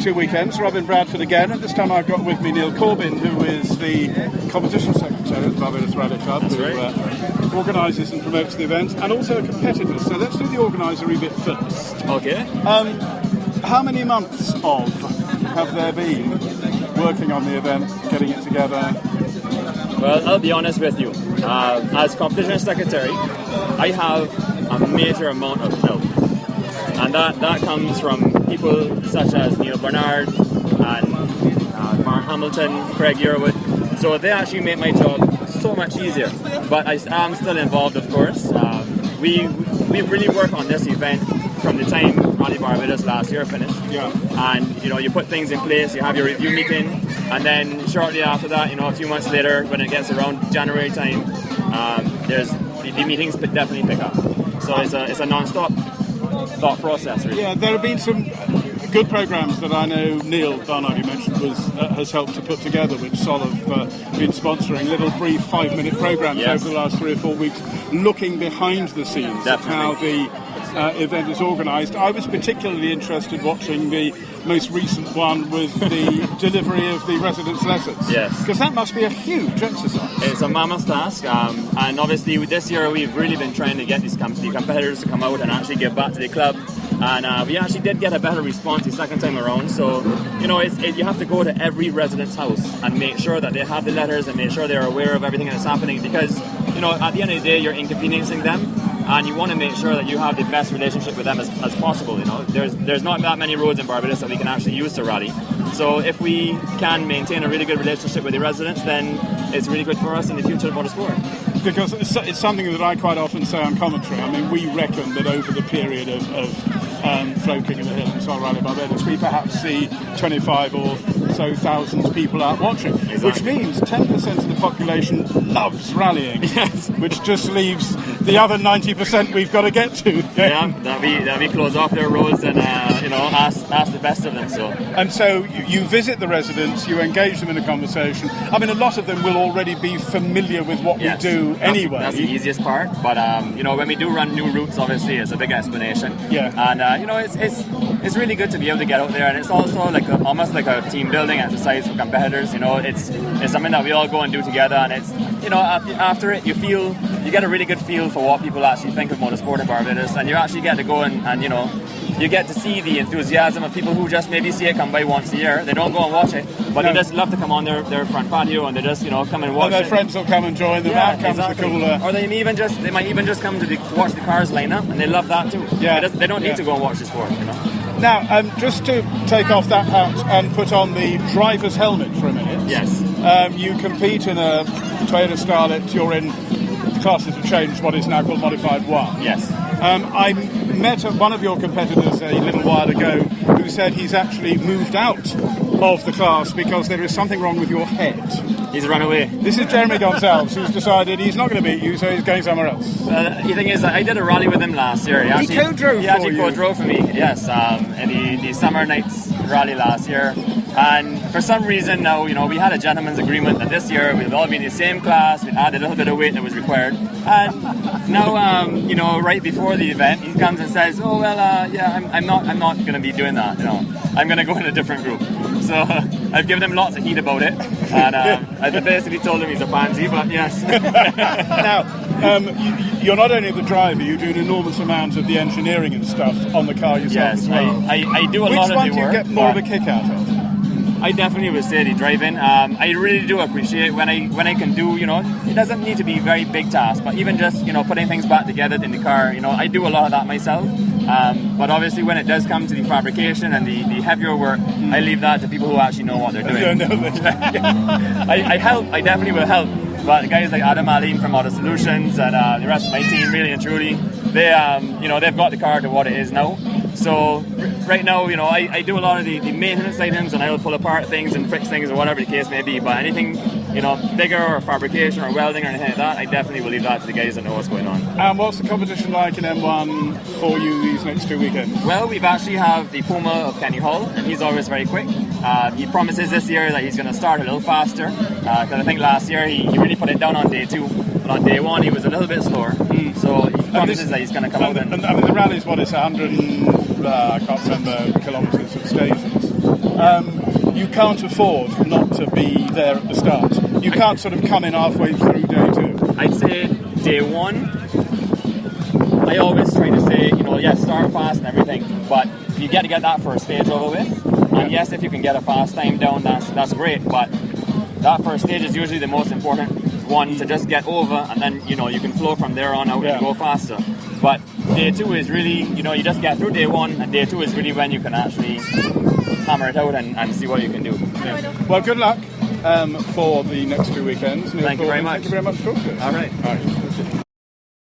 2 weekends. Robin Bradford again, and this time I've got with me Neil Corbin, who is the competition secretary of the Barbados Rally Club, who organises and promotes the event, and also a competitor. So let's do the organiser bit first. Okay. How many months have there been working on the event, getting it together? Well, I'll be honest with you. As competition secretary, I have a major amount of help. And that comes from people such as Neil Bernard and Mark Hamilton, Craig Yearwood. So they actually make my job so much easier. But I am still involved, of course. We really work on this event from the time Rally Barbados last year finished. Yeah. And you put things in place, you have your review meeting, and then shortly after that, a few months later, when it gets around January time, there's the meetings definitely pick up. So it's a non-stop thought process, really. Yeah, there have been some good programs that I know Neil Barnard, you mentioned, has helped to put together, which sort of been sponsoring little brief 5-minute programs over the last 3 or 4 weeks, looking behind the scenes at how the event is organised. I was particularly interested watching the most recent one with the delivery of the residence letters. Yes. Because that must be a huge exercise. It's a mammoth task, and obviously this year we've really been trying to get the competitors to come out and actually give back to the club. And we actually did get a better response the second time around. So, you have to go to every resident's house and make sure that they have the letters and make sure they're aware of everything that's happening. Because, at the end of the day, you're inconveniencing them, and you want to make sure that you have the best relationship with them as possible. There's not that many roads in Barbados that we can actually use to rally. So if we can maintain a really good relationship with the residents, then it's really good for us in the future of motorsport. Because it's something that I quite often say on commentary. I mean, we reckon that over the period of Flow King of the Hill and Soul Rally Barbados, we perhaps see 25 or so thousands people out watching, which means 10% of the population loves rallying, which just leaves the other 90% we've got to get to. Yeah, that we close off their roads and ask the best of them. And so you visit the residents, you engage them in a conversation. I mean, a lot of them will already be familiar with what we do anyway. That's the easiest part. But when we do run new routes, obviously it's a big explanation. Yeah. And it's really good to be able to get out there, and it's also almost like a team building exercise for competitors. It's something that we all go and do together, and it's after it you get a really good feel for what people actually think of motorsport in Barbados, and you actually get to go and you get to see the enthusiasm of people who just maybe see it come by once a year. They don't go and watch it, but they just love to come on their front patio and they just come and watch it. And their friends will come and join them. That comes the cooler. Or they might even just come to watch the cars line up, and they love that too. Yeah. They don't need to go and watch the sport. Now, just to take off that hat and put on the driver's helmet for a minute. Yes. You compete in a Toyota Starlet. You're in classes have changed, what is now called Modified 1. Yes. I met one of your competitors a little while ago who said he's actually moved out of the class because there is something wrong with your head. He's run away. This is Jeremy Gonzalez, who's decided he's not going to beat you, so he's going somewhere else. The thing is, I did a rally with him last year. He co-drove for me, yes, in the Summer Nights rally last year. And for some reason now, we had a gentleman's agreement that this year we'd all be in the same class, we'd add a little bit of weight that was required. And now, right before the event, he comes and says, "Oh well, I'm not going to be doing that. I'm going to go in a different group." So I've given him lots of heat about it, and I basically told him he's a pansy. But yes. Now, you're not only the driver; you do an enormous amount of the engineering and stuff on the car yourself as well. I do a lot of the work. Which one do you get more of a kick out of? I definitely would say the driving. I really do appreciate when I can do, it doesn't need to be very big tasks, but even just, putting things back together in the car, I do a lot of that myself. But obviously when it does come to the fabrication and the heavier work, I leave that to people who actually know what they're doing. I help, I definitely will help. But the guys like Adam Aline from Auto Solutions and the rest of my team, really and truly, they've got the car to what it is now. So right now, I do a lot of the maintenance items, and I'll pull apart things and fix things or whatever the case may be. But anything, bigger or fabrication or welding or anything like that, I definitely will leave that to the guys that know what's going on. And what's the competition like in M1 for you these next 2 weekends? Well, we've actually have the Puma of Kenny Hull, and he's always very quick. He promises this year that he's going to start a little faster, because I think last year he really put it down on day 2. But on day 1 he was a little bit slower. So he promises that he's going to come out. And I mean, the rally's what, it's 100 I can't remember kilometres of stations. can't afford not to be there at the start. You can't sort of come in halfway through day 2. I'd say day 1, I always try to say, start fast and everything, but you got to get that first stage over with. And yes, if you can get a fast time down, that's great, but that first stage is usually the most important one to just get over, and then, you can flow from there on out and go faster. But day 2 is really, you just get through day 1, and day 2 is really when you can actually hammer it out and see what you can do. Yeah. Well, good luck for the next 2 weekends. Neil Thank you very Corbin, much. Thank you very much for talking to us. All right.